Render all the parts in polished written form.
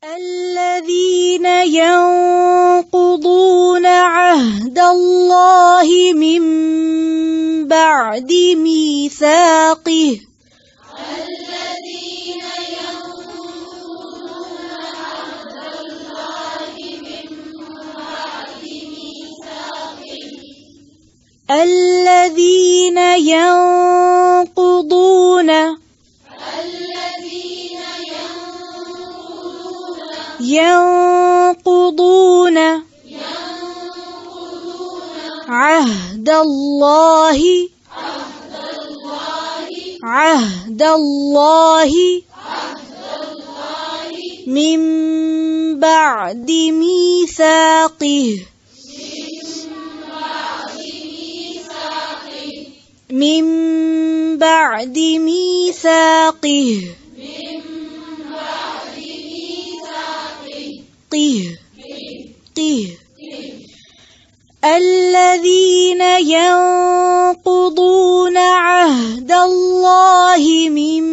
الذين ينقضون عهد الله من بعد ميثاقه الذين ينقضون عهد الله من بعد ميثاقه الذين ينقضون عهد الله من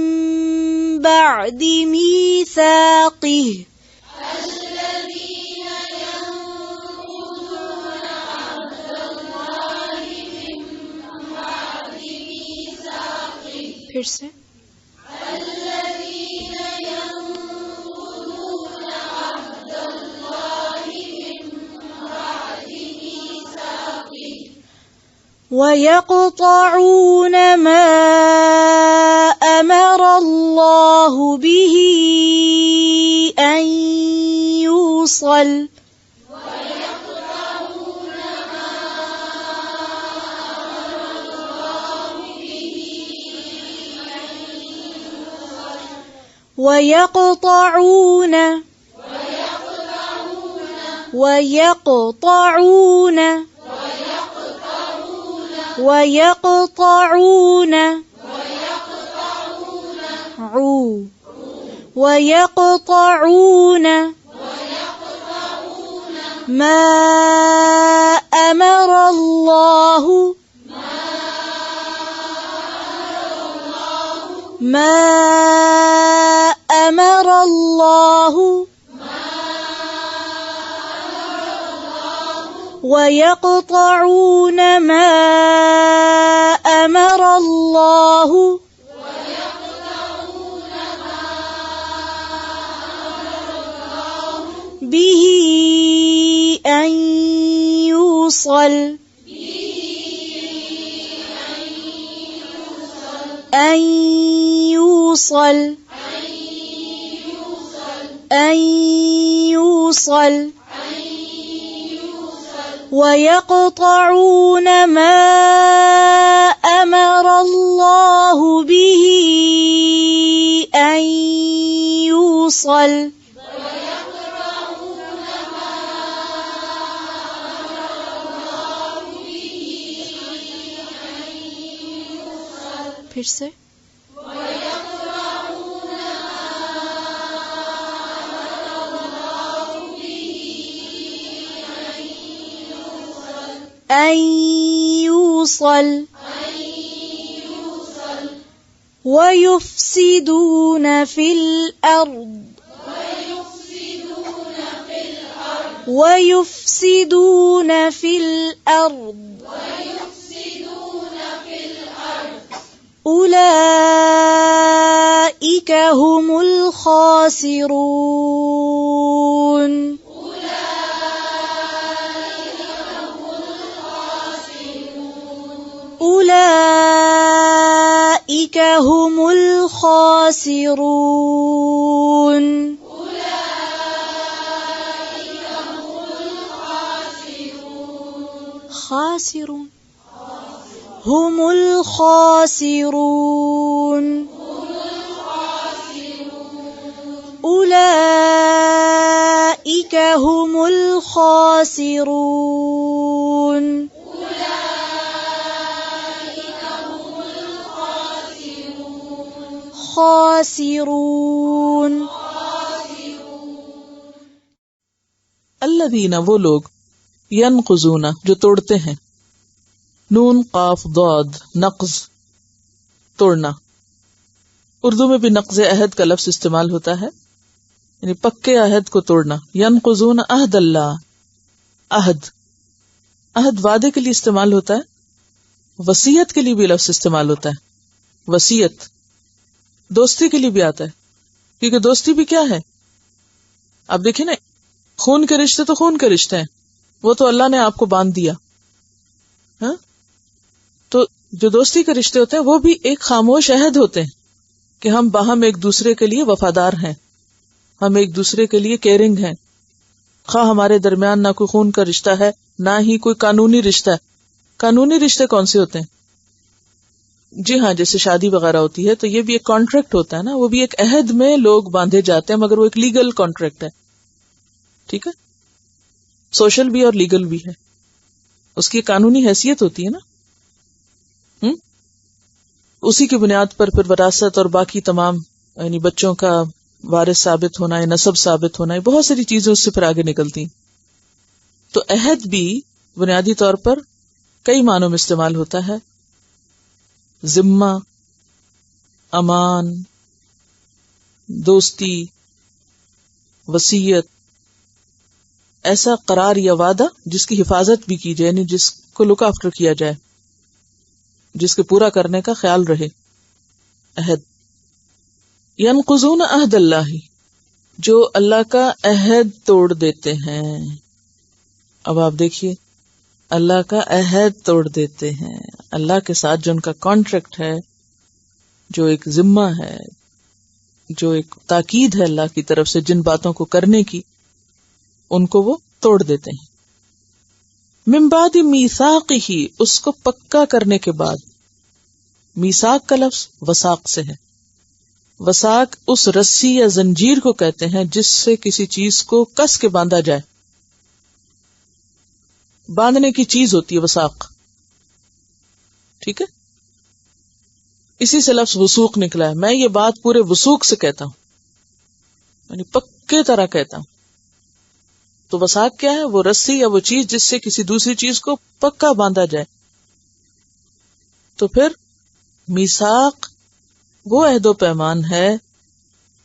بعد ميثاقه پھر سے وَيَقْطَعُونَ مَا أَمَرَ اللَّهُ بِهِ أَن يُوصَلَ وَيَقْطَعُونَ مَا أَمَرَ اللَّهُ وَيَقْطَعُونَ مَا أَمَرَ اللَّهُ بِهِ أَن يُوصَلَ وَيَقْطَعُونَ مَا أَمَرَ اللَّهُ بِهِ أَن يُوصَلَ پھر سے أن يوصل ويفسدون في الأرض أولئك هم الخاسرون أولئك هم الخاسرون خاسرون هم الخاسرون أولئك هم الخاسرون خاسرون. الذین وہ لوگ ینقضون جو توڑتے ہیں، نون قاف ضاد نقض توڑنا. اردو میں بھی نقض عہد کا لفظ استعمال ہوتا ہے. یعنی پکے عہد کو توڑنا. ینقضون عہد اللہ. عہد وعدے کے لیے استعمال ہوتا ہے, وصیت کے لیے بھی لفظ استعمال ہوتا ہے. وصیت دوستی کے لیے بھی آتا ہے, کیونکہ دوستی بھی کیا ہے؟ آپ دیکھیں نا, خون کے رشتے تو خون کے رشتے ہیں, وہ تو اللہ نے آپ کو باندھ دیا. ہاں, تو جو دوستی کے رشتے ہوتے ہیں وہ بھی ایک خاموش عہد ہوتے ہیں کہ ہم باہم ایک دوسرے کے لیے وفادار ہیں, ہم ایک دوسرے کے لیے کیئرنگ ہیں, خواہ ہمارے درمیان نہ کوئی خون کا رشتہ ہے نہ ہی کوئی قانونی رشتہ ہے. قانونی رشتے کون سے ہوتے ہیں؟ جی ہاں, جیسے شادی وغیرہ ہوتی ہے تو یہ بھی ایک کانٹریکٹ ہوتا ہے نا, وہ بھی ایک عہد میں لوگ باندھے جاتے ہیں, مگر وہ ایک لیگل کانٹریکٹ ہے. ٹھیک ہے, سوشل بھی اور لیگل بھی ہے, اس کی قانونی حیثیت ہوتی ہے نا. اسی کی بنیاد پر پھر وراثت اور باقی تمام یعنی بچوں کا وارث ثابت ہونا, نسب ثابت ہونا, بہت ساری چیزیں اس سے پھر آگے نکلتی. تو عہد بھی بنیادی طور پر کئی معنوں میں استعمال ہوتا ہے. ذمہ, امان, دوستی, وصیت, ایسا قرار یا وعدہ جس کی حفاظت بھی کی جائے, یعنی جس کو لک آفٹر کیا جائے, جس کے پورا کرنے کا خیال رہے. عہد. ینقضون عہد اللہ, جو اللہ کا عہد توڑ دیتے ہیں. اب آپ دیکھیے, اللہ کا عہد توڑ دیتے ہیں, اللہ کے ساتھ جو ان کا کانٹریکٹ ہے, جو ایک ذمہ ہے, جو ایک تاکید ہے اللہ کی طرف سے جن باتوں کو کرنے کی, ان کو وہ توڑ دیتے ہیں. من بعد میثاقہ, اس کو پکا کرنے کے بعد. میثاق کا لفظ وثاق سے ہے. وثاق اس رسی یا زنجیر کو کہتے ہیں جس سے کسی چیز کو کس کے باندھا جائے, باندھنے کی چیز ہوتی ہے وثاق. ٹھیک ہے, اسی سے لفظ وثوق نکلا ہے. میں یہ بات پورے وثوق سے کہتا ہوں, یعنی پکے طرح کہتا ہوں. تو وثاق کیا ہے؟ وہ رسی یا وہ چیز جس سے کسی دوسری چیز کو پکا باندھا جائے. تو پھر میثاق وہ عہد و پیمان ہے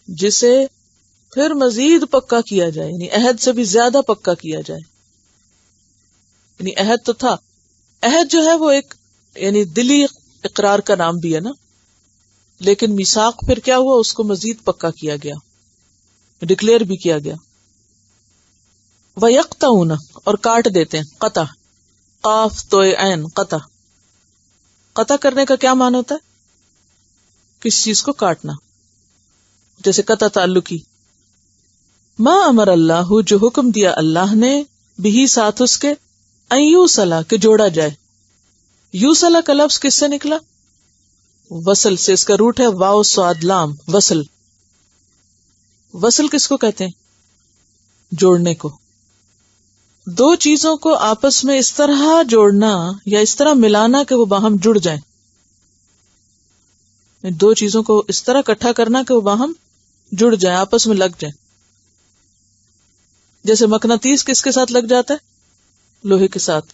جسے پھر مزید پکا کیا جائے, یعنی عہد سے بھی زیادہ پکا کیا جائے. یعنی عہد تو تھا, عہد جو ہے وہ ایک یعنی دلی اقرار کا نام بھی ہے نا, لیکن میثاق پھر کیا ہوا, اس کو مزید پکا کیا گیا, ڈکلیئر بھی کیا گیا. وَيَقْطَعُونَ, اور کاٹ دیتے ہیں. قطع, قاف تو عین, قطع. قطع کرنے کا کیا معنی ہوتا ہے؟ کسی چیز کو کاٹنا, جیسے قطع تعلقی. ما امر اللہ, جو حکم دیا اللہ نے, بھی ساتھ اس کے, ان یوصل, کہ جوڑا جائے. یوصل کا لفظ کس سے نکلا؟ وصل سے. اس کا روٹ ہے واو صاد لام, وصل. وصل کس کو کہتے ہیں؟ جوڑنے کو. دو چیزوں کو آپس میں اس طرح جوڑنا یا اس طرح ملانا کہ وہ باہم جڑ جائیں. دو چیزوں کو اس طرح اکٹھا کرنا کہ وہ باہم جڑ جائیں, آپس میں لگ جائیں. جیسے مقناطیس کس کے ساتھ لگ جاتا ہے؟ لوہے کے ساتھ.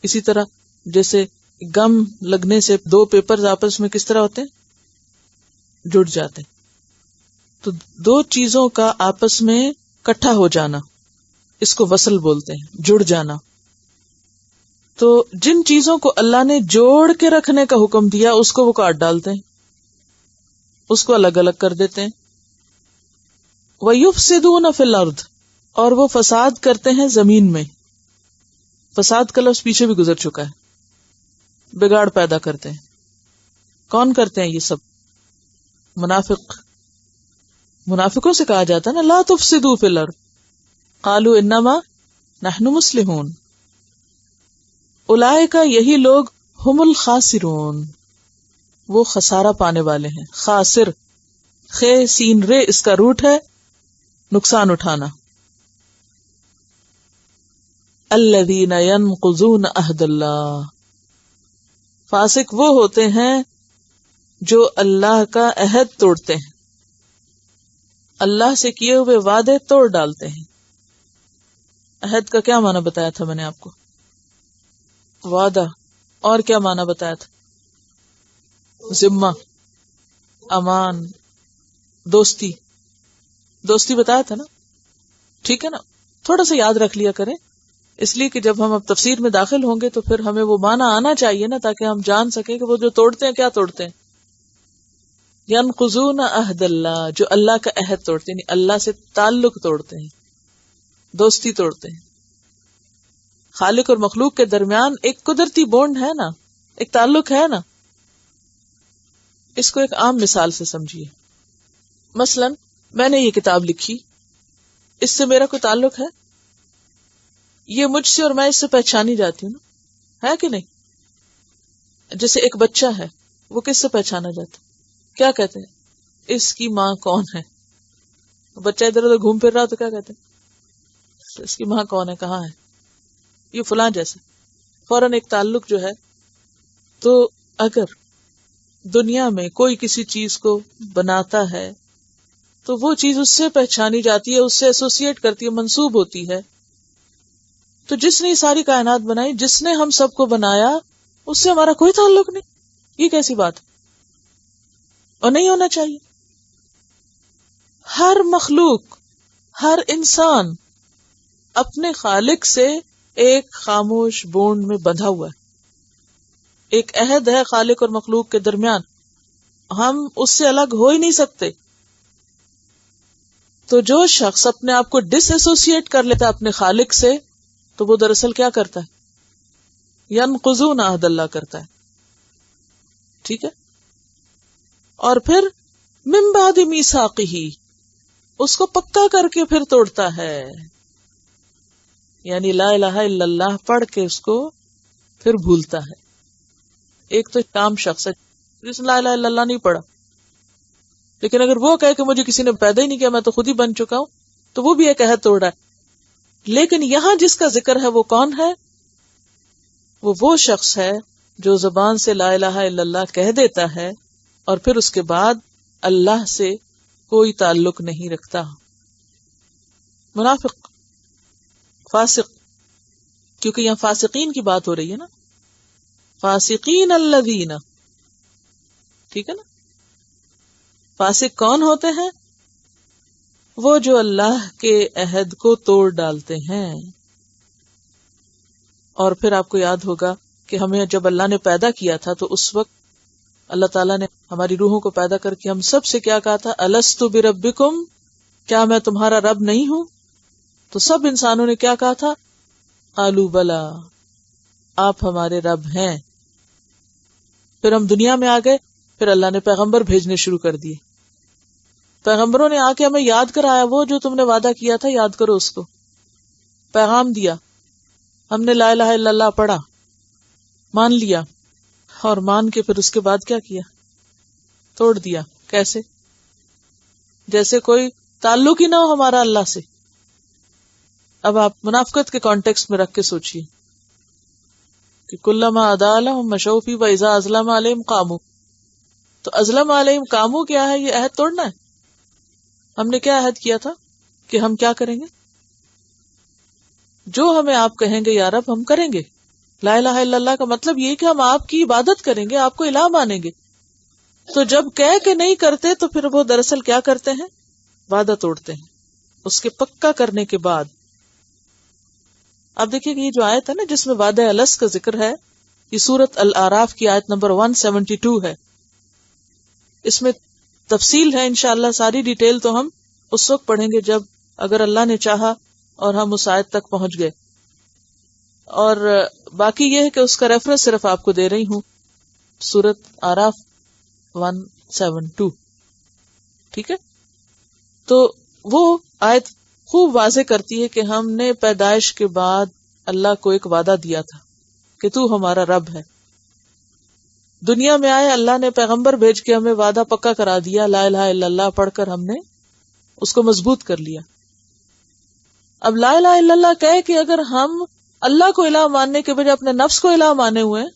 اسی طرح جیسے گم لگنے سے دو پیپر آپس میں کس طرح ہوتے ہیں؟ جڑ جاتے. تو دو چیزوں کا آپس میں اکٹھا ہو جانا, اس کو وصل بولتے ہیں, جڑ جانا. تو جن چیزوں کو اللہ نے جوڑ کے رکھنے کا حکم دیا اس کو وہ کاٹ ڈالتے ہیں, اس کو الگ الگ کر دیتے ہیں. وَيُفْسِدُونَ فِي الْأَرْضِ, اور وہ فساد کرتے ہیں زمین میں. فساد کا لفظ پیچھے بھی گزر چکا ہے, بگاڑ پیدا کرتے ہیں. کون کرتے ہیں یہ سب؟ منافق. منافقوں سے کہا جاتا ہے نا, لا تفسدوا فی الارض قالوا انما نحن مصلحون. اولئک, یہی لوگ, هم الخاسرون, وہ خسارہ پانے والے ہیں. خاسر, خے سین رے, اس کا روٹ ہے نقصان اٹھانا. الذین ینقضون عہد اللہ, فاسق وہ ہوتے ہیں جو اللہ کا عہد توڑتے ہیں, اللہ سے کیے ہوئے وعدے توڑ ڈالتے ہیں. عہد کا کیا معنی بتایا تھا میں نے آپ کو؟ وعدہ. اور کیا معنی بتایا تھا؟ ذمہ, امان, دوستی. دوستی بتایا تھا نا, ٹھیک ہے نا. تھوڑا سا یاد رکھ لیا کریں, اس لیے کہ جب ہم اب تفسیر میں داخل ہوں گے تو پھر ہمیں وہ معنی آنا چاہیے نا, تاکہ ہم جان سکیں کہ وہ جو توڑتے ہیں کیا توڑتے ہیں. ینقضون عہد اللہ, جو اللہ کا عہد توڑتے ہیں, یعنی اللہ سے تعلق توڑتے ہیں, دوستی توڑتے ہیں. خالق اور مخلوق کے درمیان ایک قدرتی بونڈ ہے نا, ایک تعلق ہے نا. اس کو ایک عام مثال سے سمجھیے. مثلا میں نے یہ کتاب لکھی, اس سے میرا کوئی تعلق ہے؟ یہ مجھ سے اور میں اس سے پہچانی جاتی ہوں نا, ہے کہ نہیں؟ جیسے ایک بچہ ہے, وہ کس سے پہچانا جاتا؟ کیا کہتے ہیں؟ اس کی ماں کون ہے؟ بچہ ادھر ادھر گھوم پھر رہا تو کیا کہتے ہیں؟ اس کی ماں کون ہے, کہاں ہے, یہ فلاں جیسے. فوراً ایک تعلق جو ہے. تو اگر دنیا میں کوئی کسی چیز کو بناتا ہے تو وہ چیز اس سے پہچانی جاتی ہے, اس سے ایسوسیٹ کرتی ہے, منسوب ہوتی ہے. تو جس نے یہ ساری کائنات بنائی, جس نے ہم سب کو بنایا, اس سے ہمارا کوئی تعلق نہیں. یہ کیسی بات ہے؟ اور نہیں ہونا چاہیے. ہر مخلوق, ہر انسان اپنے خالق سے ایک خاموش بونڈ میں بندھا ہوا ہے. ایک عہد ہے خالق اور مخلوق کے درمیان, ہم اس سے الگ ہو ہی نہیں سکتے. تو جو شخص اپنے آپ کو ڈس ایسوسیٹ کر لیتا ہے اپنے خالق سے, تو وہ دراصل کیا کرتا ہے؟ ینقضون عہد اللہ کرتا ہے. ٹھیک ہے. اور پھر من بعد میثاقہ, اس کو پکا کر کے پھر توڑتا ہے. یعنی لا الہ الا اللہ پڑھ کے اس کو پھر بھولتا ہے. ایک تو کام شخص ہے جس نے لا الہ الا اللہ نہیں پڑھا, لیکن اگر وہ کہے کہ مجھے کسی نے پیدا ہی نہیں کیا, میں تو خود ہی بن چکا ہوں, تو وہ بھی ایک عہد توڑ رہا ہے. لیکن یہاں جس کا ذکر ہے وہ کون ہے؟ وہ شخص ہے جو زبان سے لا الہ الا اللہ کہہ دیتا ہے اور پھر اس کے بعد اللہ سے کوئی تعلق نہیں رکھتا. منافق, فاسق, کیونکہ یہاں فاسقین کی بات ہو رہی ہے نا, فاسقین الذین, ٹھیک ہے نا. فاسق کون ہوتے ہیں؟ وہ جو اللہ کے عہد کو توڑ ڈالتے ہیں. اور پھر آپ کو یاد ہوگا کہ ہمیں جب اللہ نے پیدا کیا تھا تو اس وقت اللہ تعالیٰ نے ہماری روحوں کو پیدا کر کے ہم سب سے کیا کہا تھا؟ الستُ بربکم, کیا میں تمہارا رب نہیں ہوں؟ تو سب انسانوں نے کیا کہا تھا؟ قالوا بلا, آپ ہمارے رب ہیں. پھر ہم دنیا میں آ گئے, پھر اللہ نے پیغمبر بھیجنے شروع کر دیے. پیغمبروں نے آ کے ہمیں یاد کرایا, وہ جو تم نے وعدہ کیا تھا یاد کرو اس کو. پیغام دیا, ہم نے لا الہ الا اللہ پڑھا, مان لیا, اور مان کے پھر اس کے بعد کیا کیا؟ توڑ دیا. کیسے؟ جیسے کوئی تعلق ہی نہ ہو ہمارا اللہ سے. اب آپ منافقت کے کانٹیکسٹ میں رکھ کے سوچئے کہ کلما ادا لہم مشوا فیہ واذا اظلم علیہم قاموا. تو ازلم علیہم قاموا کیا ہے؟ یہ عہد توڑنا ہے. ہم نے کیا عہد کیا تھا کہ ہم کیا کریں گے؟ جو ہمیں آپ کہیں گے یا رب ہم کریں گے. لا الہ الا اللہ کا مطلب یہ کہ ہم آپ کی عبادت کریں گے, آپ کو الہ مانیں گے. تو جب کہہ کے نہیں کرتے تو پھر وہ دراصل کیا کرتے ہیں؟ وعدہ توڑتے ہیں. اس کے پکا کرنے کے بعد اب دیکھیے کہ یہ جو آیت ہے نا جس میں وعدہ الست کا ذکر ہے, یہ سورۃ الاعراف کی آیت نمبر 172 ہے. اس میں تفصیل ہے, انشاءاللہ ساری ڈیٹیل تو ہم اس وقت پڑھیں گے جب اگر اللہ نے چاہا اور ہم اس آیت تک پہنچ گئے. اور باقی یہ ہے کہ اس کا ریفرنس صرف آپ کو دے رہی ہوں, سورۃ اعراف 172. ٹھیک ہے. تو وہ آیت خوب واضح کرتی ہے کہ ہم نے پیدائش کے بعد اللہ کو ایک وعدہ دیا تھا کہ تو ہمارا رب ہے. دنیا میں آئے, اللہ نے پیغمبر بھیج کے ہمیں وعدہ پکا کرا دیا, لا الہ الا اللہ پڑھ کر ہم نے اس کو مضبوط کر لیا. اب لا الہ الا اللہ کہے کہ اگر ہم اللہ کو الہ ماننے کے بجائے اپنے نفس کو الہ مانے ہوئے ہیں,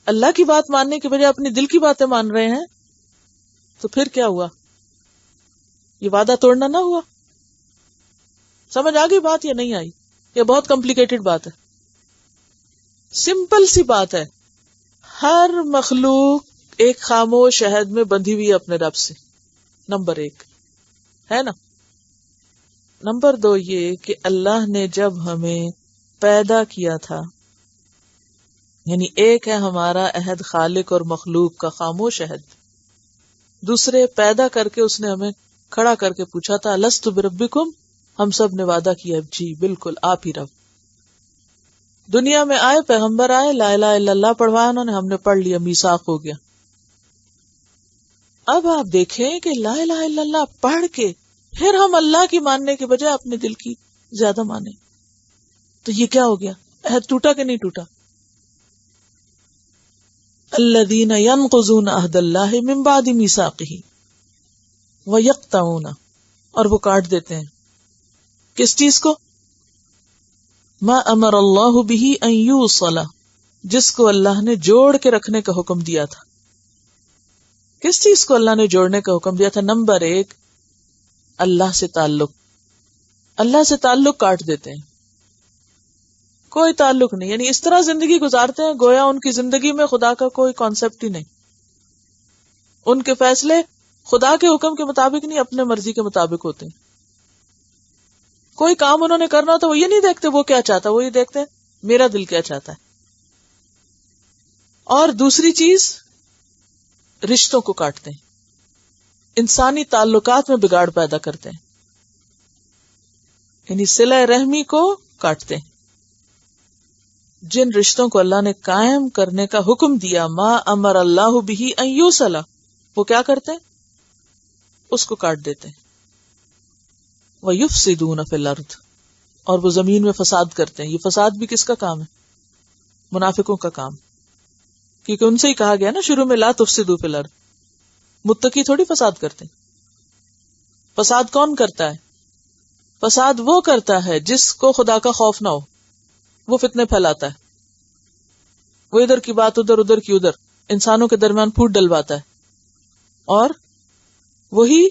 اللہ کی بات ماننے کے بجائے اپنی دل کی باتیں مان رہے ہیں, تو پھر کیا ہوا؟ یہ وعدہ توڑنا نہ ہوا؟ سمجھ آ گئی بات یا نہیں آئی؟ یہ بہت کمپلیکیٹڈ بات ہے. سمپل سی بات ہے, ہر مخلوق ایک خاموش عہد میں بندھی ہوئی ہے اپنے رب سے. نمبر 1 ہے نا. نمبر 2 یہ کہ اللہ نے جب ہمیں پیدا کیا تھا، یعنی ایک ہے ہمارا عہد خالق اور مخلوق کا خاموش عہد، دوسرے پیدا کر کے اس نے ہمیں کھڑا کر کے پوچھا تھا لست بربکم، ہم سب نے وعدہ کیا جی بالکل آپ ہی رب. دنیا میں آئے، پیغمبر آئے، لا الہ الا اللہ پڑھوایا انہوں نے، ہم نے پڑھ لیا، میثاق ہو گیا. اب آپ دیکھیں کہ لا الہ الا اللہ پڑھ کے پھر ہم اللہ کی ماننے کے بجائے اپنے دل کی زیادہ مانیں، تو یہ کیا ہو گیا؟ عہد ٹوٹا کہ نہیں ٹوٹا؟ الذین ینقضون عہد اللہ من بعد میثاقہ ویقطعون، اور وہ کاٹ دیتے ہیں کس چیز کو؟ ما امر اللہ بہ ان یوصل، جس کو اللہ نے جوڑ کے رکھنے کا حکم دیا تھا. کس چیز کو اللہ نے جوڑنے کا حکم دیا تھا؟ نمبر 1 اللہ سے تعلق. اللہ سے تعلق کاٹ دیتے ہیں، کوئی تعلق نہیں، یعنی اس طرح زندگی گزارتے ہیں گویا ان کی زندگی میں خدا کا کوئی کانسیپٹ ہی نہیں. ان کے فیصلے خدا کے حکم کے مطابق نہیں، اپنے مرضی کے مطابق ہوتے ہیں. کوئی کام انہوں نے کرنا تو وہ یہ نہیں دیکھتے وہ کیا چاہتا، وہ یہ دیکھتے ہیں میرا دل کیا چاہتا ہے. اور دوسری چیز رشتوں کو کاٹتے ہیں، انسانی تعلقات میں بگاڑ پیدا کرتے ہیں، یعنی صلہ رحمی کو کاٹتے ہیں. جن رشتوں کو اللہ نے قائم کرنے کا حکم دیا، ما امر اللہ بہ ان یوصل، وہ کیا کرتے ہیں؟ اس کو کاٹ دیتے ہیں. وَيُفْسِدُونَ فِي الْأَرْضِ، اور وہ زمین میں فساد کرتے ہیں. یہ فساد بھی کس کا کام ہے؟ منافقوں کا کام، کیونکہ ان سے ہی کہا گیا نا شروع میں لا تفسدوا فی الارض. متقی تھوڑی فساد کرتے ہیں. فساد کون کرتا ہے؟ فساد وہ کرتا ہے جس کو خدا کا خوف نہ ہو، وہ فتنے پھیلاتا ہے، وہ ادھر کی بات ادھر، ادھر کی ادھر، انسانوں کے درمیان پھوٹ ڈلواتا ہے، اور وہی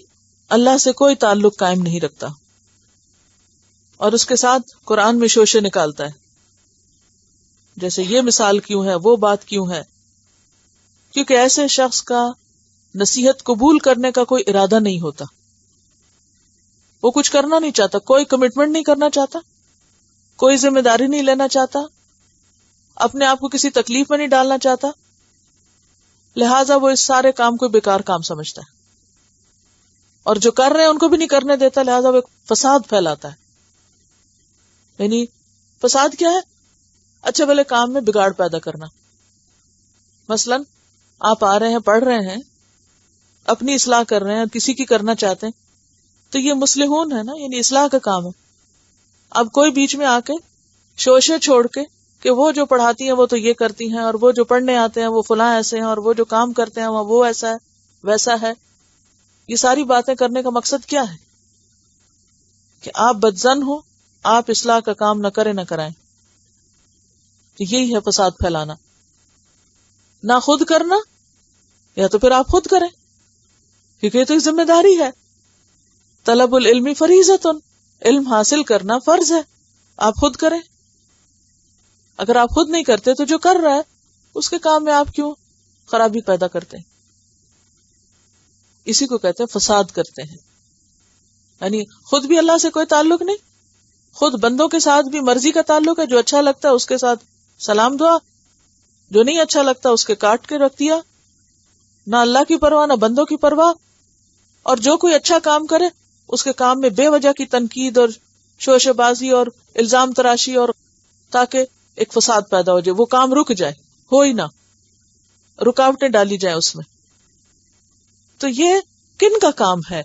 اللہ سے کوئی تعلق قائم نہیں رکھتا، اور اس کے ساتھ قرآن میں شوشے نکالتا ہے. جیسے یہ مثال کیوں ہے، وہ بات کیوں ہے؟ کیونکہ ایسے شخص کا نصیحت قبول کرنے کا کوئی ارادہ نہیں ہوتا، وہ کچھ کرنا نہیں چاہتا، کوئی کمٹمنٹ نہیں کرنا چاہتا، کوئی ذمہ داری نہیں لینا چاہتا، اپنے آپ کو کسی تکلیف میں نہیں ڈالنا چاہتا، لہٰذا وہ اس سارے کام کو بیکار کام سمجھتا ہے، اور جو کر رہے ہیں ان کو بھی نہیں کرنے دیتا، لہٰذا وہ ایک فساد پھیلاتا ہے. یعنی فساد کیا ہے؟ اچھے بھلے کام میں بگاڑ پیدا کرنا. مثلا آپ آ رہے ہیں، پڑھ رہے ہیں، اپنی اصلاح کر رہے ہیں، کسی کی کرنا چاہتے ہیں، تو یہ مصلحون ہے نا، یعنی اصلاح کا کام ہے. اب کوئی بیچ میں آ کے شوشے چھوڑ کے کہ وہ جو پڑھاتی ہیں وہ تو یہ کرتی ہیں، اور وہ جو پڑھنے آتے ہیں وہ فلاں ایسے ہیں، اور وہ جو کام کرتے ہیں وہ ایسا ہے ویسا ہے، یہ ساری باتیں کرنے کا مقصد کیا ہے؟ کہ آپ بدظن ہو، آپ اصلاح کا کام نہ کریں نہ کرائیں. تو یہی ہے فساد پھیلانا، نہ خود کرنا یا تو پھر آپ خود کریں، کیونکہ یہ تو ایک ذمہ داری ہے. طلب العلم فریضۃ، علم حاصل کرنا فرض ہے، آپ خود کریں. اگر آپ خود نہیں کرتے تو جو کر رہا ہے اس کے کام میں آپ کیوں خرابی پیدا کرتے ہیں؟ اسی کو کہتے ہیں فساد کرتے ہیں. یعنی خود بھی اللہ سے کوئی تعلق نہیں، خود بندوں کے ساتھ بھی مرضی کا تعلق ہے، جو اچھا لگتا ہے اس کے ساتھ سلام دعا، جو نہیں اچھا لگتا اس کے کاٹ کے رکھ دیا، نہ اللہ کی پرواہ نہ بندوں کی پرواہ. اور جو کوئی اچھا کام کرے اس کے کام میں بے وجہ کی تنقید اور شوشے بازی اور الزام تراشی، اور تاکہ ایک فساد پیدا ہو جائے، وہ کام رک جائے، ہو ہی نہ، رکاوٹیں ڈالی جائیں اس میں. تو یہ کن کا کام ہے؟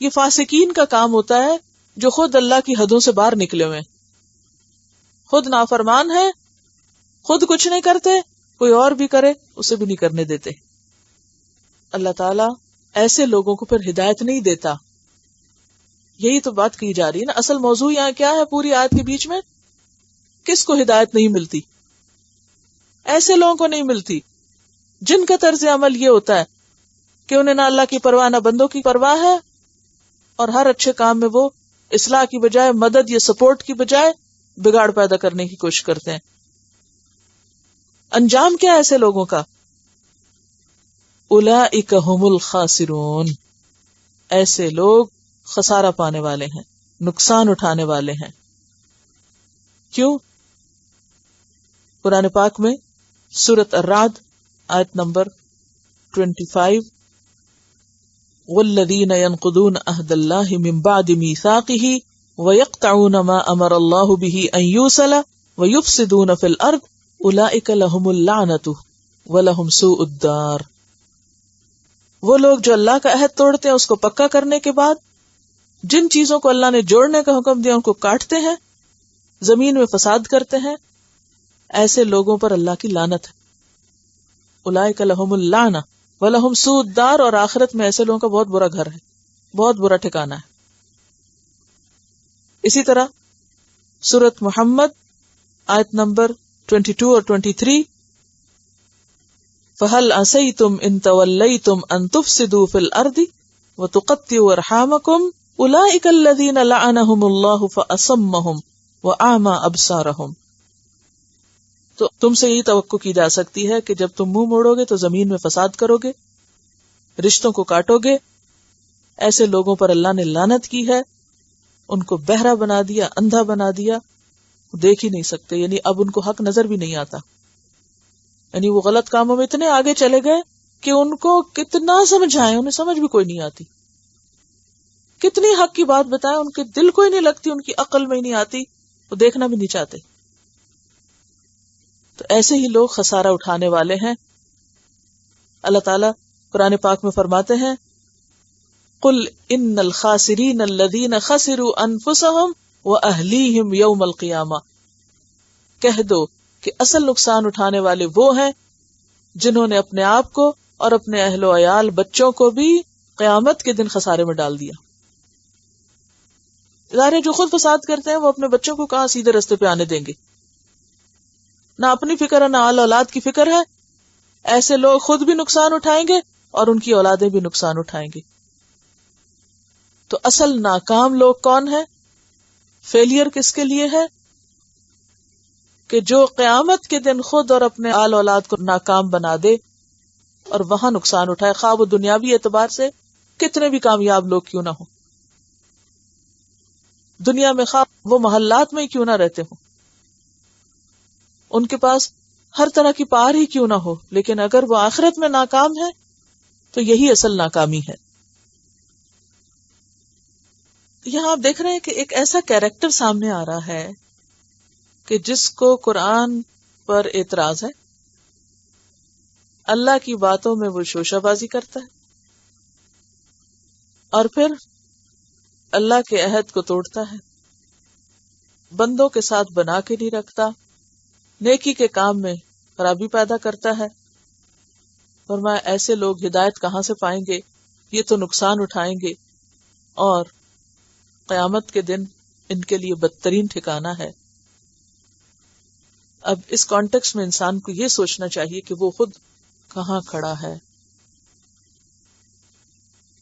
یہ فاسقین کا کام ہوتا ہے، جو خود اللہ کی حدوں سے باہر نکلے ہوئے ہیں، خود نافرمان ہے، خود کچھ نہیں کرتے، کوئی اور بھی کرے اسے بھی نہیں کرنے دیتے. اللہ تعالیٰ ایسے لوگوں کو پھر ہدایت نہیں دیتا. یہی تو بات کی جا رہی ہے نا. اصل موضوع یہاں کیا ہے پوری آیت کے بیچ میں؟ کس کو ہدایت نہیں ملتی؟ ایسے لوگوں کو نہیں ملتی جن کا طرز عمل یہ ہوتا ہے کہ انہیں نہ اللہ کی پرواہ نہ بندوں کی پرواہ ہے، اور ہر اچھے کام میں وہ اصلاح کی بجائے مدد یا سپورٹ کی بجائے بگاڑ پیدا کرنے کی کوشش کرتے ہیں. انجام کیا ہے ایسے لوگوں کا؟ اولئک ھم الخاسرون، ایسے لوگ خسارہ پانے والے ہیں، نقصان اٹھانے والے ہیں. کیوں؟ قرآن پاک میں سورۃ الرعد آیت نمبر 25 والذین ينقضون عہد اللہ من بعد میثاقہ ویقطعون ما امر اللہ بہ ان یوصل ویفسدون فی الارض اولئک لہم اللعنۃ ولہم سوء الدار. وہ لوگ جو اللہ کا عہد توڑتے ہیں اس کو پکا کرنے کے بعد جن چیزوں کو اللہ نے جوڑنے کا حکم دیا ان کو کاٹتے ہیں، زمین میں فساد کرتے ہیں، ایسے لوگوں پر اللہ کی لعنت ہے. اولئک لہم اللعنۃ ولہم سوء الدار، اور آخرت میں ایسے لوگوں کا بہت برا گھر ہے، بہت برا ٹھکانہ ہے. اسی طرح سورۃ محمد آیت نمبر 22 اور 23 فَهَلْ عَسَيْتُمْ إِن تَوَلَّيْتُمْ أَن تُفْسِدُوا فِي الْأَرْضِ وَتُقَطِّعُوا أَرْحَامَكُمْ أُولَئِكَ الَّذِينَ لَعَنَهُمُ اللَّهُ فَأَصَمَّهُمْ وَأَعْمَى أَبْصَارَهُمْ. تو تم سے یہی توقع کی جا سکتی ہے کہ جب تم منہ موڑو گے تو زمین میں فساد کرو گے، رشتوں کو کاٹو گے. ایسے لوگوں پر اللہ نے لعنت کی ہے، ان کو بہرا بنا دیا، اندھا بنا دیا، دیکھ ہی نہیں سکتے، یعنی اب ان کو حق نظر بھی نہیں آتا. یعنی وہ غلط کاموں میں اتنے آگے چلے گئے کہ ان کو کتنا سمجھائیں انہیں سمجھ بھی کوئی نہیں آتی، کتنی حق کی بات بتائیں ان کے دل کو ہی نہیں لگتی، ان کی عقل میں ہی نہیں آتی، وہ دیکھنا بھی نہیں چاہتے. تو ایسے ہی لوگ خسارہ اٹھانے والے ہیں. اللہ تعالیٰ قرآن پاک میں فرماتے ہیں قل ان الخاسرین الذین خسروا انفسهم واہلیہم یوم القیامہ، کہہ دو کہ اصل نقصان اٹھانے والے وہ ہیں جنہوں نے اپنے آپ کو اور اپنے اہل و عیال بچوں کو بھی قیامت کے دن خسارے میں ڈال دیا. ظاہر ہے جو خود فساد کرتے ہیں وہ اپنے بچوں کو کہاں سیدھے رستے پہ آنے دیں گے، نہ اپنی فکر ہے نہ اہل اولاد کی فکر ہے. ایسے لوگ خود بھی نقصان اٹھائیں گے اور ان کی اولادیں بھی نقصان اٹھائیں گے. تو اصل ناکام لوگ کون ہیں؟ فیلئر کس کے لیے ہے؟ کہ جو قیامت کے دن خود اور اپنے آل اولاد کو ناکام بنا دے اور وہاں نقصان اٹھائے، خواہ وہ دنیاوی اعتبار سے کتنے بھی کامیاب لوگ کیوں نہ ہو، دنیا میں خواہ وہ محلات میں ہی کیوں نہ رہتے ہوں، ان کے پاس ہر طرح کی پار ہی کیوں نہ ہو، لیکن اگر وہ آخرت میں ناکام ہے تو یہی اصل ناکامی ہے. یہاں آپ دیکھ رہے ہیں کہ ایک ایسا کیریکٹر سامنے آ رہا ہے کہ جس کو قرآن پر اعتراض ہے، اللہ کی باتوں میں وہ شوشہ بازی کرتا ہے اور پھر اللہ کے عہد کو توڑتا ہے، بندوں کے ساتھ بنا کے نہیں رکھتا، نیکی کے کام میں خرابی پیدا کرتا ہے. فرمایا ایسے لوگ ہدایت کہاں سے پائیں گے، یہ تو نقصان اٹھائیں گے اور قیامت کے دن ان کے لیے بدترین ٹھکانہ ہے. اب اس کانٹیکس میں انسان کو یہ سوچنا چاہیے کہ وہ خود کہاں کھڑا ہے.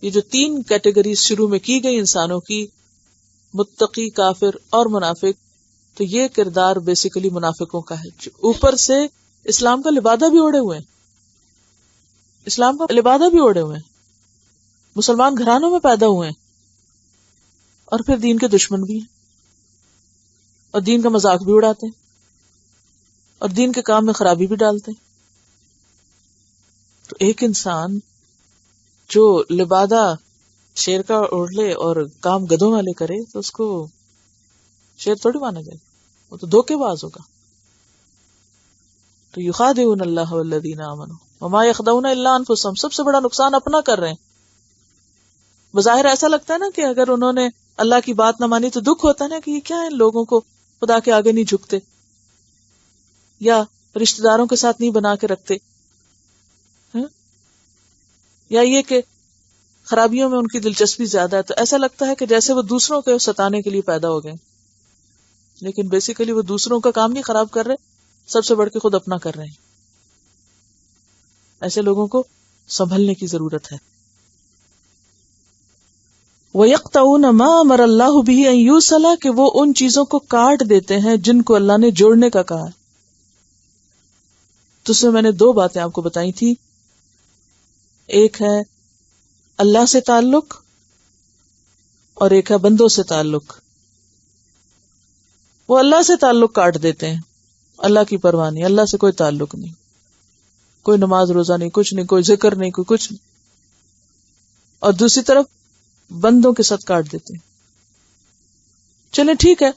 یہ جو 3 کیٹیگریز شروع میں کی گئی انسانوں کی، متقی، کافر اور منافق، تو یہ کردار بیسیکلی منافقوں کا ہے جو اوپر سے اسلام کا لبادہ بھی اوڑے ہوئے ہیں، اسلام کا لبادہ بھی اوڑے ہوئے ہیں، مسلمان گھرانوں میں پیدا ہوئے ہیں اور پھر دین کے دشمن بھی ہیں اور دین کا مذاق بھی اڑاتے ہیں اور دین کے کام میں خرابی بھی ڈالتے ہیں. تو ایک انسان جو لبادہ شیر کا اوڑھ لے اور کام گدھوں والے کرے تو اس کو شیر تھوڑی مانا جائے، وہ تو دھوکے باز ہوگا. تو یخادعون اللہ والذین آمنوا وما یخدعون الا انفسهم، سب سے بڑا نقصان اپنا کر رہے ہیں. بظاہر ایسا لگتا ہے نا کہ اگر انہوں نے اللہ کی بات نہ مانی تو دکھ ہوتا ہے نا کہ یہ کیا ہے، لوگوں کو خدا کے آگے نہیں جھکتے یا رشتہ داروں کے ساتھ نہیں بنا کے رکھتے، یا یہ کہ خرابیوں میں ان کی دلچسپی زیادہ ہے. تو ایسا لگتا ہے کہ جیسے وہ دوسروں کے ستانے کے لیے پیدا ہو گئے، لیکن بیسیکلی وہ دوسروں کا کام نہیں خراب کر رہے، سب سے بڑھ کے خود اپنا کر رہے ہیں. ایسے لوگوں کو سنبھلنے کی ضرورت ہے. وَيَقْطَعُونَ مَا أَمَرَ اللَّهُ بِهِ أَن يُوصَلَ، کہ وہ ان چیزوں کو کاٹ دیتے ہیں جن کو اللہ نے جوڑنے کا کہا ہے. تو اس میں میں نے 2 باتیں آپ کو بتائی تھی، ایک ہے اللہ سے تعلق اور ایک ہے بندوں سے تعلق. وہ اللہ سے تعلق کاٹ دیتے ہیں، اللہ کی پرواہ نہیں، اللہ سے کوئی تعلق نہیں، کوئی نماز روزہ نہیں، کچھ نہیں، کوئی ذکر نہیں، کوئی کچھ نہیں، اور دوسری طرف بندوں کے ساتھ کاٹ دیتے ہیں. چلیں ٹھیک ہے،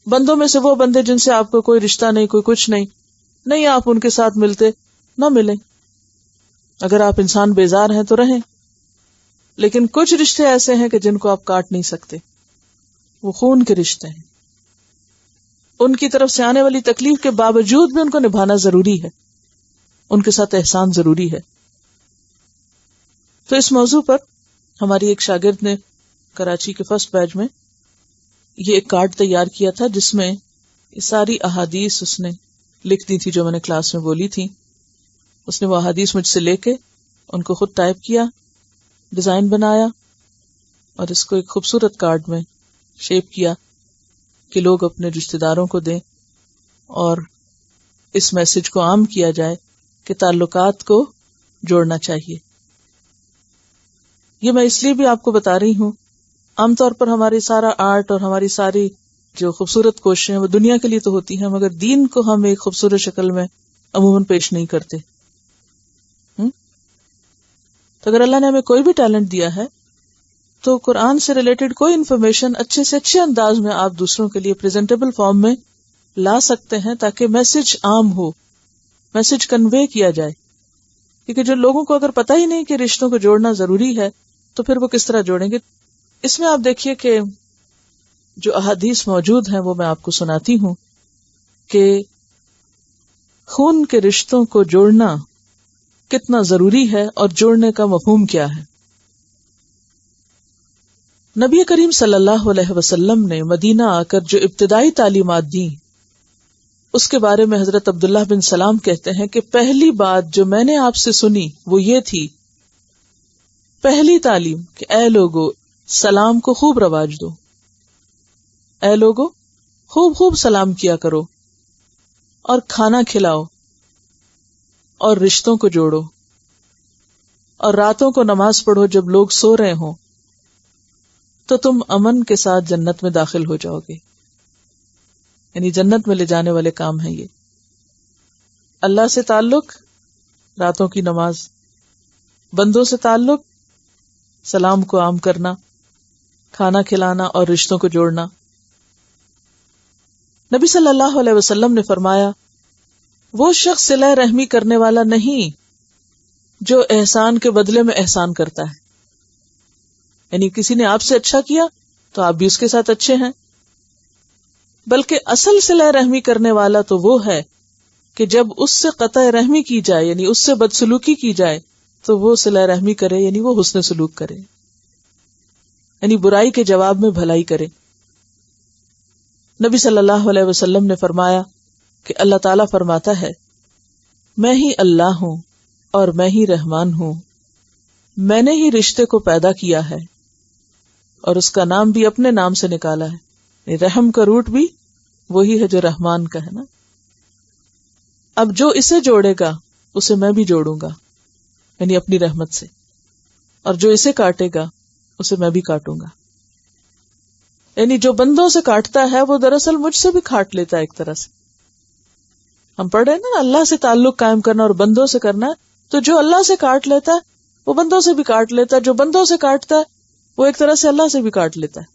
بندوں میں سے وہ بندے جن سے آپ کو کوئی رشتہ نہیں، کوئی کچھ نہیں آپ ان کے ساتھ ملتے، نہ ملیں. اگر آپ انسان بیزار ہیں تو رہیں، لیکن کچھ رشتے ایسے ہیں کہ جن کو آپ کاٹ نہیں سکتے، وہ خون کے رشتے ہیں. ان کی طرف سے آنے والی تکلیف کے باوجود بھی ان کو نبھانا ضروری ہے، ان کے ساتھ احسان ضروری ہے. تو اس موضوع پر ہماری ایک شاگرد نے کراچی کے فرسٹ بیچ میں یہ ایک کارڈ تیار کیا تھا جس میں یہ ساری احادیث اس نے لکھ دی تھی جو میں نے کلاس میں بولی تھی. اس نے وہ احادیث مجھ سے لے کے ان کو خود ٹائپ کیا، ڈیزائن بنایا اور اس کو ایک خوبصورت کارڈ میں شیپ کیا کہ لوگ اپنے رشتہ داروں کو دیں اور اس میسج کو عام کیا جائے کہ تعلقات کو جوڑنا چاہیے. یہ میں اس لیے بھی آپ کو بتا رہی ہوں، عام طور پر ہماری سارا آرٹ اور ہماری ساری جو خوبصورت کوششیں وہ دنیا کے لیے تو ہوتی ہیں، مگر دین کو ہم ایک خوبصورت شکل میں عموماً پیش نہیں کرتے. تو اگر اللہ نے ہمیں کوئی بھی ٹیلنٹ دیا ہے تو قرآن سے ریلیٹڈ کوئی انفارمیشن اچھے سے اچھے انداز میں آپ دوسروں کے لیے پریزنٹیبل فارم میں لا سکتے ہیں تاکہ میسج عام ہو، میسج کنوے کیا جائے. کیونکہ جو لوگوں کو اگر پتہ ہی نہیں کہ رشتوں کو جوڑنا ضروری ہے تو پھر وہ کس طرح جوڑیں گے. اس میں آپ دیکھیے کہ جو احادیث موجود ہیں وہ میں آپ کو سناتی ہوں کہ خون کے رشتوں کو جوڑنا کتنا ضروری ہے اور جوڑنے کا مفہوم کیا ہے. نبی کریم صلی اللہ علیہ وسلم نے مدینہ آ کر جو ابتدائی تعلیمات دیں اس کے بارے میں حضرت عبداللہ بن سلام کہتے ہیں کہ پہلی بات جو میں نے آپ سے سنی وہ یہ تھی، پہلی تعلیم کہ اے لوگو سلام کو خوب رواج دو، اے لوگو خوب خوب سلام کیا کرو اور کھانا کھلاؤ اور رشتوں کو جوڑو اور راتوں کو نماز پڑھو جب لوگ سو رہے ہوں تو تم امن کے ساتھ جنت میں داخل ہو جاؤ گے. یعنی جنت میں لے جانے والے کام ہیں یہ. اللہ سے تعلق راتوں کی نماز، بندوں سے تعلق سلام کو عام کرنا، کھانا کھلانا اور رشتوں کو جوڑنا. نبی صلی اللہ علیہ وسلم نے فرمایا وہ شخص صلہ رحمی کرنے والا نہیں جو احسان کے بدلے میں احسان کرتا ہے. یعنی کسی نے آپ سے اچھا کیا تو آپ بھی اس کے ساتھ اچھے ہیں، بلکہ اصل صلہ رحمی کرنے والا تو وہ ہے کہ جب اس سے قطع رحمی کی جائے یعنی اس سے بدسلوکی کی جائے تو وہ صلہ رحمی کرے، یعنی وہ حسن سلوک کرے، یعنی برائی کے جواب میں بھلائی کرے. نبی صلی اللہ علیہ وسلم نے فرمایا کہ اللہ تعالیٰ فرماتا ہے میں ہی اللہ ہوں اور میں ہی رحمان ہوں، میں نے ہی رشتے کو پیدا کیا ہے اور اس کا نام بھی اپنے نام سے نکالا ہے. رحم کا روٹ بھی وہی ہے جو رحمان کا ہے نا. اب جو اسے جوڑے گا اسے میں بھی جوڑوں گا یعنی اپنی رحمت سے، اور جو اسے کاٹے گا اسے میں بھی کاٹوں گا. یعنی جو بندوں سے کاٹتا ہے وہ دراصل مجھ سے بھی کاٹ لیتا ہے. ایک طرح سے ہم پڑھ رہے ہیں نا اللہ سے تعلق قائم کرنا اور بندوں سے کرنا ہے، تو جو اللہ سے کاٹ لیتا ہے وہ بندوں سے بھی کاٹ لیتا ہے، جو بندوں سے کاٹتا ہے وہ ایک طرح سے اللہ سے بھی کاٹ لیتا ہے.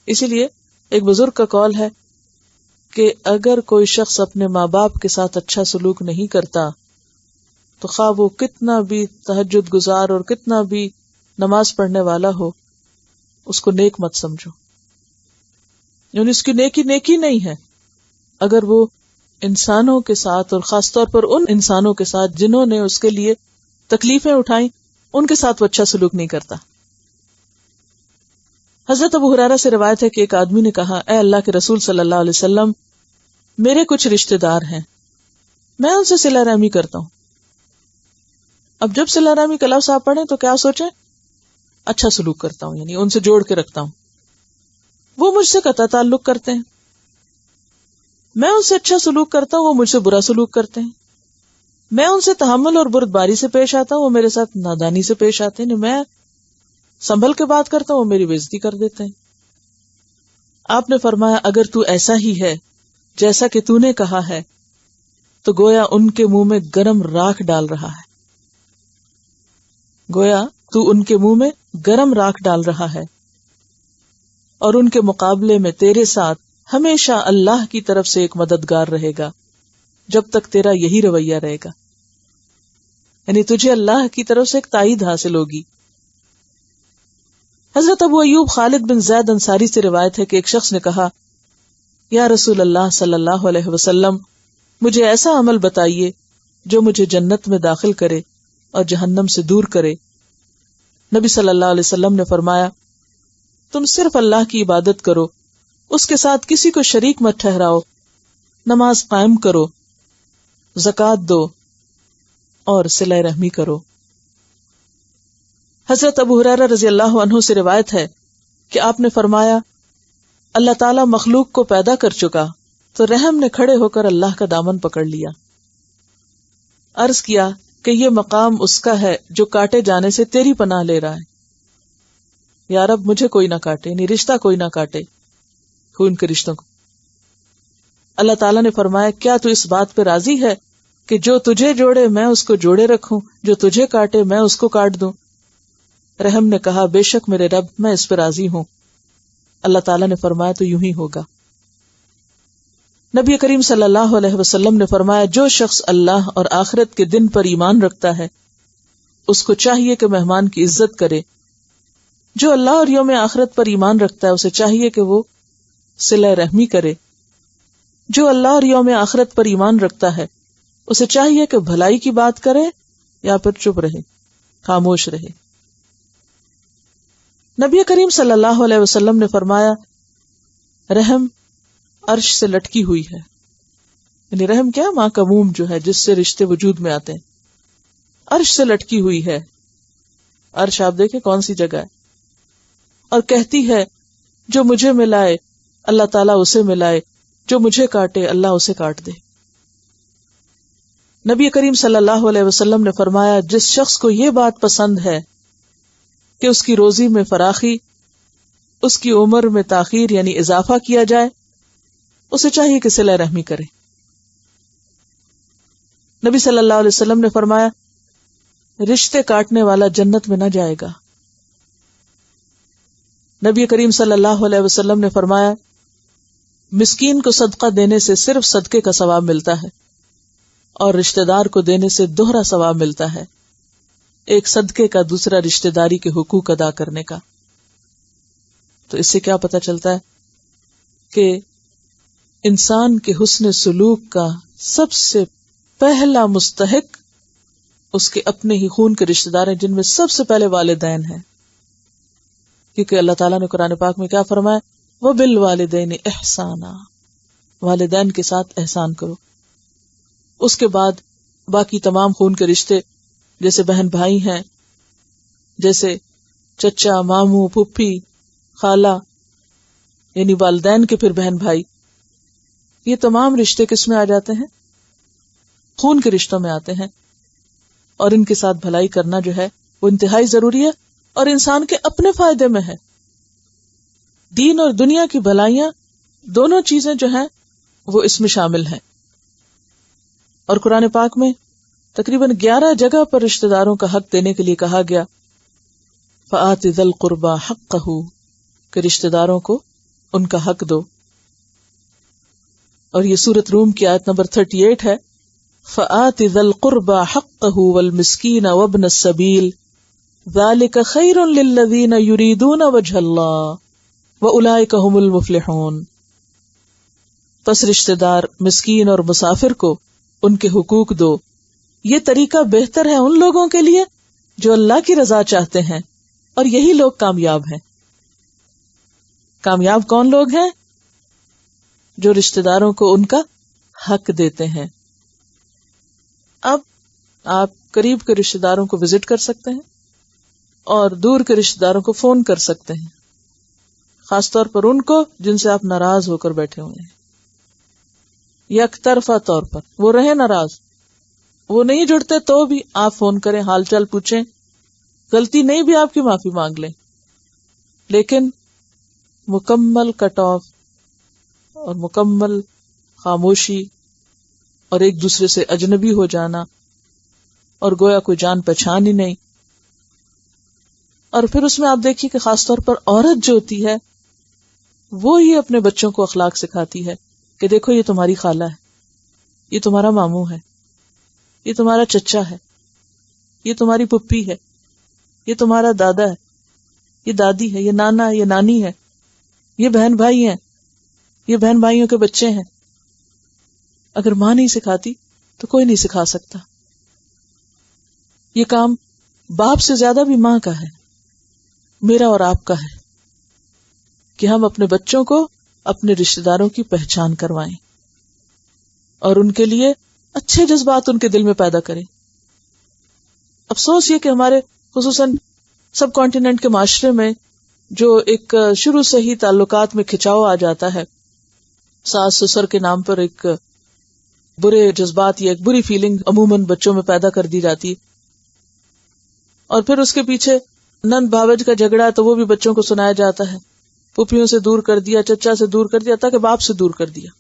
اسی لیے ایک بزرگ کا قول ہے کہ اگر کوئی شخص اپنے ماں باپ کے ساتھ اچھا سلوک نہیں کرتا تو خواہ وہ کتنا بھی تہجد گزار اور کتنا بھی نماز پڑھنے والا ہو، اس کو نیک مت سمجھو. یعنی اس کی نیکی نہیں ہے اگر وہ انسانوں کے ساتھ اور خاص طور پر ان انسانوں کے ساتھ جنہوں نے اس کے لیے تکلیفیں اٹھائیں ان کے ساتھ وہ اچھا سلوک نہیں کرتا. حضرت ابو ہریرہ سے روایت ہے کہ ایک آدمی نے کہا اے اللہ کے رسول صلی اللہ علیہ وسلم، میرے کچھ رشتہ دار ہیں، میں ان سے صلہ رحمی کرتا ہوں. اب جب صلہ رحمی کا لفظ آپ پڑھیں تو کیا سوچیں؟ اچھا سلوک کرتا ہوں، یعنی ان سے جوڑ کے رکھتا ہوں. وہ مجھ سے قطع تعلق کرتے ہیں، میں ان سے اچھا سلوک کرتا ہوں، وہ مجھ سے برا سلوک کرتے ہیں. میں ان سے تحمل اور بردباری سے پیش آتا ہوں، وہ میرے ساتھ نادانی سے پیش آتے ہیں. میں سنبھل کے بات کرتا ہوں، وہ میری بےزتی کر دیتے ہیں. آپ نے فرمایا اگر تو ایسا ہی ہے جیسا کہ تو نے کہا ہے تو گویا ان کے منہ میں گرم راکھ ڈال رہا ہے، گویا تو ان کے منہ میں گرم راکھ ڈال رہا ہے، اور ان کے مقابلے میں تیرے ساتھ ہمیشہ اللہ کی طرف سے ایک مددگار رہے گا جب تک تیرا یہی رویہ رہے گا، یعنی تجھے اللہ کی طرف سے ایک تائید حاصل ہوگی۔ حضرت ابو ایوب خالد بن زید انصاری سے روایت ہے کہ ایک شخص نے کہا، یا رسول اللہ صلی اللہ علیہ وسلم، مجھے ایسا عمل بتائیے جو مجھے جنت میں داخل کرے اور جہنم سے دور کرے۔ نبی صلی اللہ علیہ وسلم نے فرمایا، تم صرف اللہ کی عبادت کرو، اس کے ساتھ کسی کو شریک مت ٹھہراؤ، نماز قائم کرو، زکوٰۃ دو اور صلہ رحمی کرو۔ حضرت ابو ہریرہ رضی اللہ عنہ سے روایت ہے کہ آپ نے فرمایا، اللہ تعالیٰ مخلوق کو پیدا کر چکا تو رحم نے کھڑے ہو کر اللہ کا دامن پکڑ لیا۔ عرض کیا کہ یہ مقام اس کا ہے جو کاٹے جانے سے تیری پناہ لے رہا ہے، یا رب مجھے کوئی نہ کاٹے، یعنی رشتہ کوئی نہ کاٹے، خون کے رشتوں کو۔ اللہ تعالیٰ نے فرمایا، کیا تو اس بات پہ راضی ہے کہ جو تجھے جوڑے میں اس کو جوڑے رکھوں، جو تجھے کاٹے میں اس کو کاٹ دوں؟ رحم نے کہا، بے شک میرے رب، میں اس پہ راضی ہوں۔ اللہ تعالیٰ نے فرمایا، تو یوں ہی ہوگا۔ نبی کریم صلی اللہ علیہ وسلم نے فرمایا، جو شخص اللہ اور آخرت کے دن پر ایمان رکھتا ہے اس کو چاہیے کہ مہمان کی عزت کرے، جو اللہ اور یوم آخرت پر ایمان رکھتا ہے اسے چاہیے کہ وہ صلہ رحمی کرے، جو اللہ اور یوم آخرت پر ایمان رکھتا ہے اسے چاہیے کہ بھلائی کی بات کرے یا پھر چپ رہے، خاموش رہے۔ نبی کریم صلی اللہ علیہ وسلم نے فرمایا، رحم عرش سے لٹکی ہوئی ہے، یعنی رحم کیا؟ ماں کا ووم جو ہے جس سے رشتے وجود میں آتے ہیں، عرش سے لٹکی ہوئی ہے۔ عرش آپ دیکھیں کون سی جگہ ہے، اور کہتی ہے جو مجھے ملائے اللہ تعالیٰ اسے ملائے، جو مجھے کاٹے اللہ اسے کاٹ دے۔ نبی کریم صلی اللہ علیہ وسلم نے فرمایا، جس شخص کو یہ بات پسند ہے کہ اس کی روزی میں فراخی، اس کی عمر میں تاخیر یعنی اضافہ کیا جائے، اسے چاہیے کہ صلہ رحمی کرے۔ نبی صلی اللہ علیہ وسلم نے فرمایا، رشتے کاٹنے والا جنت میں نہ جائے گا۔ نبی کریم صلی اللہ علیہ وسلم نے فرمایا، مسکین کو صدقہ دینے سے صرف صدقے کا ثواب ملتا ہے، اور رشتہ دار کو دینے سے دوہرا ثواب ملتا ہے، ایک صدقے کا، دوسرا رشتہ داری کے حقوق ادا کرنے کا۔ تو اس سے کیا پتہ چلتا ہے کہ انسان کے حسن سلوک کا سب سے پہلا مستحق اس کے اپنے ہی خون کے رشتہ دار ہیں، جن میں سب سے پہلے والدین ہیں، کیونکہ اللہ تعالیٰ نے قرآن پاک میں کیا فرمایا، وَبِالْوَالِدَيْنِ إِحْسَانًا، والدین کے ساتھ احسان کرو۔ اس کے بعد باقی تمام خون کے رشتے، جیسے بہن بھائی ہیں، جیسے چچا، ماموں، پھپھی، خالہ، یعنی والدین کے پھر بہن بھائی، یہ تمام رشتے کس میں آ جاتے ہیں؟ خون کے رشتوں میں آتے ہیں، اور ان کے ساتھ بھلائی کرنا جو ہے وہ انتہائی ضروری ہے، اور انسان کے اپنے فائدے میں ہے۔ دین اور دنیا کی بھلائیاں دونوں چیزیں جو ہیں وہ اس میں شامل ہیں، اور قرآن پاک میں تقریباً 11 جگہ پر رشتہ داروں کا حق دینے کے لیے کہا گیا، فآت ذی القربى حقہ، کہ رشتہ داروں کو ان کا حق دو۔ اور یہ سورۃ روم کی آیت نمبر 38 ہے، فآت ذی القربى حقہ والمسکین وابن السبیل ذلک خیر للذین یریدون وجہ اللہ وَأُولَئِكَ هُمُ الْمُفْلِحُونَ۔ پس رشتہ دار، مسکین اور مسافر کو ان کے حقوق دو، یہ طریقہ بہتر ہے ان لوگوں کے لیے جو اللہ کی رضا چاہتے ہیں، اور یہی لوگ کامیاب ہیں۔ کامیاب کون لوگ ہیں؟ جو رشتہ داروں کو ان کا حق دیتے ہیں۔ اب آپ قریب کے رشتہ داروں کو وزٹ کر سکتے ہیں اور دور کے رشتہ داروں کو فون کر سکتے ہیں، خاص طور پر ان کو جن سے آپ ناراض ہو کر بیٹھے ہوئے ہیں، یک طرفہ طور پر وہ رہے ناراض، وہ نہیں جڑتے تو بھی آپ فون کریں، حال چال پوچھیں، غلطی نہیں بھی آپ کی معافی مانگ لیں، لیکن مکمل کٹ آف اور مکمل خاموشی اور ایک دوسرے سے اجنبی ہو جانا اور گویا کوئی جان پہچان ہی نہیں. اور پھر اس میں آپ دیکھیے کہ خاص طور پر عورت جو ہوتی ہے وہ ہی اپنے بچوں کو اخلاق سکھاتی ہے کہ دیکھو یہ تمہاری خالہ ہے، یہ تمہارا ماموں ہے، یہ تمہارا چچا ہے، یہ تمہاری پھپھی ہے، یہ تمہارا دادا ہے، یہ دادی ہے، یہ نانا ہے، یہ نانی ہے، یہ بہن بھائی ہیں، یہ بہن بھائیوں کے بچے ہیں. اگر ماں نہیں سکھاتی تو کوئی نہیں سکھا سکتا. یہ کام باپ سے زیادہ بھی ماں کا ہے، میرا اور آپ کا ہے کہ ہم اپنے بچوں کو اپنے رشتہ داروں کی پہچان کروائیں اور ان کے لیے اچھے جذبات ان کے دل میں پیدا کریں. افسوس یہ کہ ہمارے خصوصاً سب کانٹیننٹ کے معاشرے میں جو ایک شروع سے ہی تعلقات میں کھچاؤ آ جاتا ہے، ساس سسر کے نام پر ایک برے جذبات یا ایک بری فیلنگ عموماً بچوں میں پیدا کر دی جاتی، اور پھر اس کے پیچھے نند بھاوج کا جھگڑا تو وہ بھی بچوں کو سنایا جاتا ہے، پھوپھیوں سے دور کر دیا، چچا سے دور کر دیا، تاکہ باپ سے دور کر دیا.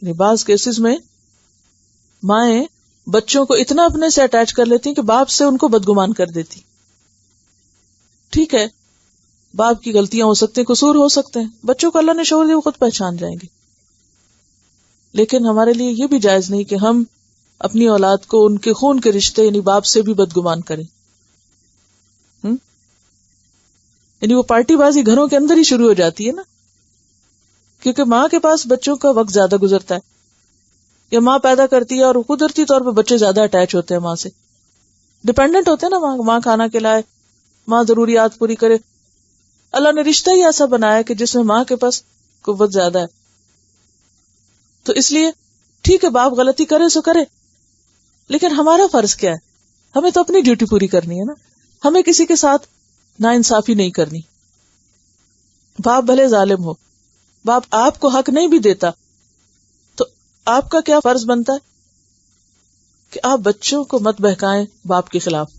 بعض کیسز میں مائیں بچوں کو اتنا اپنے سے اٹیچ کر لیتی کہ باپ سے ان کو بدگمان کر دیتی. ٹھیک ہے، باپ کی غلطیاں ہو سکتی ہیں، قصور ہو سکتے ہیں، بچوں کو اللہ نے شعور دیا وہ خود پہچان جائیں گے، لیکن ہمارے لیے یہ بھی جائز نہیں کہ ہم اپنی اولاد کو ان کے خون کے رشتے یعنی باپ سے بھی بدگمان کریں. یعنی وہ پارٹی بازی گھروں کے اندر ہی شروع ہو جاتی ہے نا، کیونکہ ماں کے پاس بچوں کا وقت زیادہ گزرتا ہے، یا ماں پیدا کرتی ہے اور قدرتی طور پہ بچے زیادہ اٹیچ ہوتے ہیں ماں سے، ڈپینڈنٹ ہوتے ہیں نا. ماں کھانا کھلائے، ماں ضروریات پوری کرے. اللہ نے رشتہ ہی ایسا بنایا کہ جس میں ماں کے پاس قوت زیادہ ہے. تو اس لیے ٹھیک ہے باپ غلطی کرے سو کرے، لیکن ہمارا فرض کیا ہے؟ ہمیں تو اپنی ڈیوٹی پوری کرنی ہے نا. ہمیں کسی کے ساتھ ناانصافی نہیں کرنی. باپ بھلے ظالم ہو، باپ آپ کو حق نہیں بھی دیتا، تو آپ کا کیا فرض بنتا ہے کہ آپ بچوں کو مت بہکائیں باپ کے خلاف،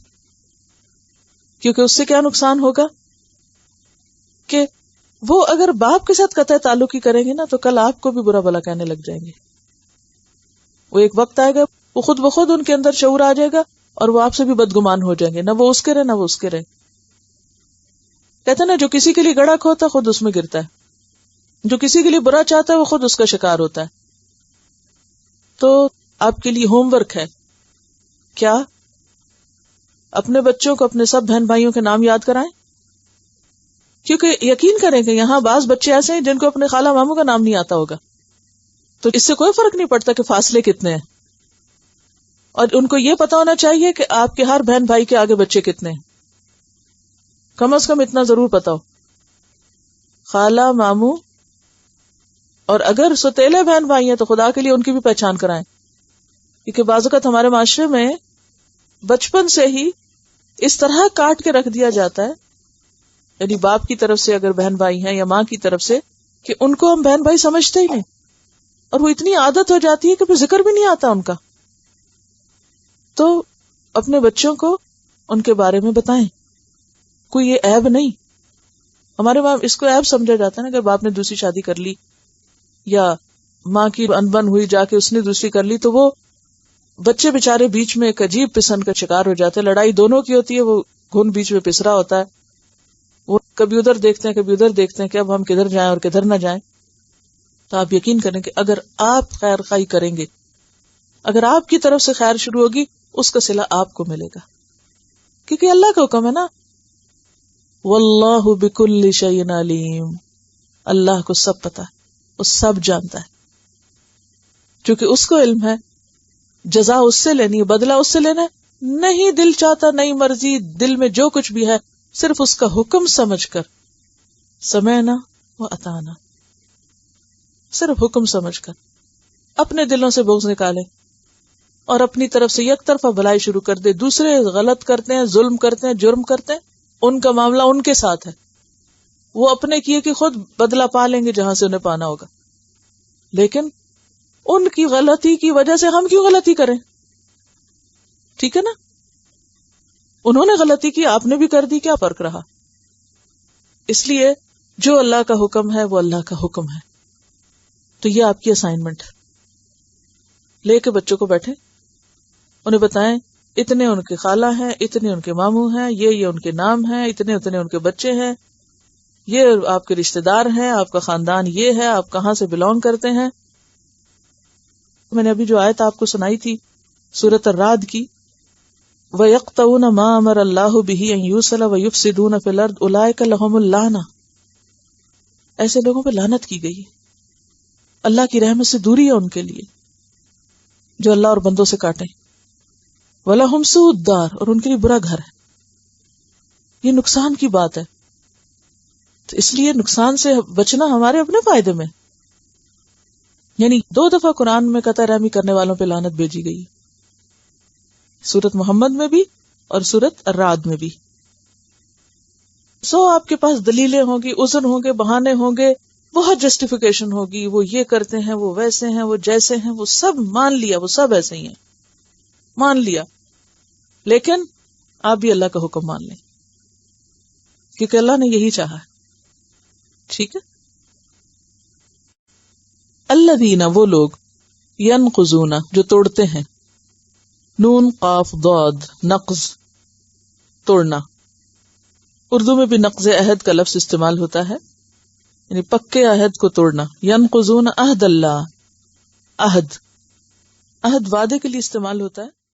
کیونکہ اس سے کیا نقصان ہوگا کہ وہ اگر باپ کے ساتھ قطع تعلق ہی کریں گے نا تو کل آپ کو بھی برا بھلا کہنے لگ جائیں گے. وہ ایک وقت آئے گا وہ خود بخود ان کے اندر شعور آ جائے گا اور وہ آپ سے بھی بدگمان ہو جائیں گے، نہ وہ اس کے رہے نہ وہ اس کے رہے. کہتے نا جو کسی کے لیے گڑھا کھوتا ہے خود اس میں گرتا ہے، جو کسی کے لیے برا چاہتا ہے وہ خود اس کا شکار ہوتا ہے. تو آپ کے لیے ہوم ورک ہے کیا؟ اپنے بچوں کو اپنے سب بہن بھائیوں کے نام یاد کرائیں، کیونکہ یقین کریں کہ یہاں بعض بچے ایسے ہیں جن کو اپنے خالہ ماموں کا نام نہیں آتا ہوگا، تو اس سے کوئی فرق نہیں پڑتا کہ فاصلے کتنے ہیں. اور ان کو یہ پتا ہونا چاہیے کہ آپ کے ہر بہن بھائی کے آگے بچے کتنے ہیں، کم از کم اتنا ضرور پتا ہو. خالہ ماموں، اور اگر سوتیلے بہن بھائی ہیں تو خدا کے لیے ان کی بھی پہچان کرائیں، کیونکہ بعض اوقات ہمارے معاشرے میں بچپن سے ہی اس طرح کاٹ کے رکھ دیا جاتا ہے، یعنی باپ کی طرف سے اگر بہن بھائی ہیں یا ماں کی طرف سے، کہ ان کو ہم بہن بھائی سمجھتے ہی نہیں، اور وہ اتنی عادت ہو جاتی ہے کہ پھر ذکر بھی نہیں آتا ان کا. تو اپنے بچوں کو ان کے بارے میں بتائیں، کوئی یہ عیب نہیں. ہمارے وہاں اس کو عیب سمجھا جاتا ہے نا کہ باپ نے دوسری شادی کر لی یا ماں کی انبن ہوئی جا کے اس نے دوسری کر لی، تو وہ بچے بےچارے بیچ میں ایک عجیب پسند کا شکار ہو جاتے ہیں. لڑائی دونوں کی ہوتی ہے، وہ گھن بیچ میں پسرا ہوتا ہے، وہ کبھی ادھر دیکھتے ہیں کبھی ادھر دیکھتے ہیں کہ اب ہم کدھر جائیں اور کدھر نہ جائیں. تو آپ یقین کریں کہ اگر آپ خیر خواہی کریں گے، اگر آپ کی طرف سے خیر شروع ہوگی، اس کا صلہ آپ کو ملے گا، کیونکہ اللہ کا حکم ہے نا، واللہ بکل شیء علیم. اللہ کو سب پتا ہے، وہ سب جانتا ہے، چونکہ اس کو علم ہے جزا اس سے لینی ہے، بدلہ اس سے لینا ہے. نہیں دل چاہتا، نہیں مرضی، دل میں جو کچھ بھی ہے صرف اس کا حکم سمجھ کر سمعنا و اطعنا، صرف حکم سمجھ کر اپنے دلوں سے بغض نکالے اور اپنی طرف سے یک طرفہ بھلائی شروع کر دے. دوسرے غلط کرتے ہیں، ظلم کرتے ہیں، جرم کرتے ہیں، ان کا معاملہ ان کے ساتھ ہے، وہ اپنے کیے کہ خود بدلہ پا لیں گے جہاں سے انہیں پانا ہوگا. لیکن ان کی غلطی کی وجہ سے ہم کیوں غلطی کریں؟ ٹھیک ہے نا، انہوں نے غلطی کی، آپ نے بھی کر دی، کیا فرق رہا؟ اس لیے جو اللہ کا حکم ہے وہ اللہ کا حکم ہے. تو یہ آپ کی اسائنمنٹ ہے. لے کے بچوں کو بیٹھے, انہیں بتائیں اتنے ان کے خالہ ہیں, اتنے ان کے ماموں ہیں, یہ ان کے نام ہیں, اتنے ان کے بچے ہیں, یہ آپ کے رشتہ دار ہیں, آپ کا خاندان یہ ہے, آپ کہاں سے بلونگ کرتے ہیں. میں نے ابھی جو آیت آپ کو سنائی تھی سورۃ الرعد کی, وَيَقْطَعُونَ مَا أَمَرَ اللَّهُ بِهِ أَن يُوصَلَ وَيُفْسِدُونَ فِي الْأَرْضِ أُولَٰئِكَ لَهُمُ اللَّعْنَةُ. ایسے لوگوں پہ لعنت کی گئی, اللہ کی رحمت سے دوری ہے ان کے لیے جو اللہ اور بندوں سے کاٹیں. وَلَهُمْ سُوءُ الدَّارِ, اور ان کے لیے برا گھر ہے. یہ نقصان کی بات ہے. تو اس لیے نقصان سے بچنا ہمارے اپنے فائدے میں. یعنی 2 دفعہ قرآن میں قطع رحمی کرنے والوں پہ لعنت بھیجی گئی, سورۃ محمد میں بھی اور سورۃ الرعد میں بھی. آپ کے پاس دلیلیں ہوں گی, عذر ہوں گے, بہانے ہوں گے, بہت جسٹیفیکیشن ہوگی, وہ یہ کرتے ہیں, وہ ویسے ہیں, وہ جیسے ہیں, وہ سب مان لیا, وہ سب ایسے ہی ہیں, مان لیا. لیکن آپ بھی اللہ کا حکم مان لیں کیونکہ اللہ نے یہی چاہا ہے. ٹھیک ہے. الذین, وہ لوگ, ینقضون, جو توڑتے ہیں, نون قاف ضاد, نقض توڑنا. اردو میں بھی نقض عہد کا لفظ استعمال ہوتا ہے, یعنی پکے عہد کو توڑنا. ینقضون عہد اللہ, عہد وعدے کے لیے استعمال ہوتا ہے,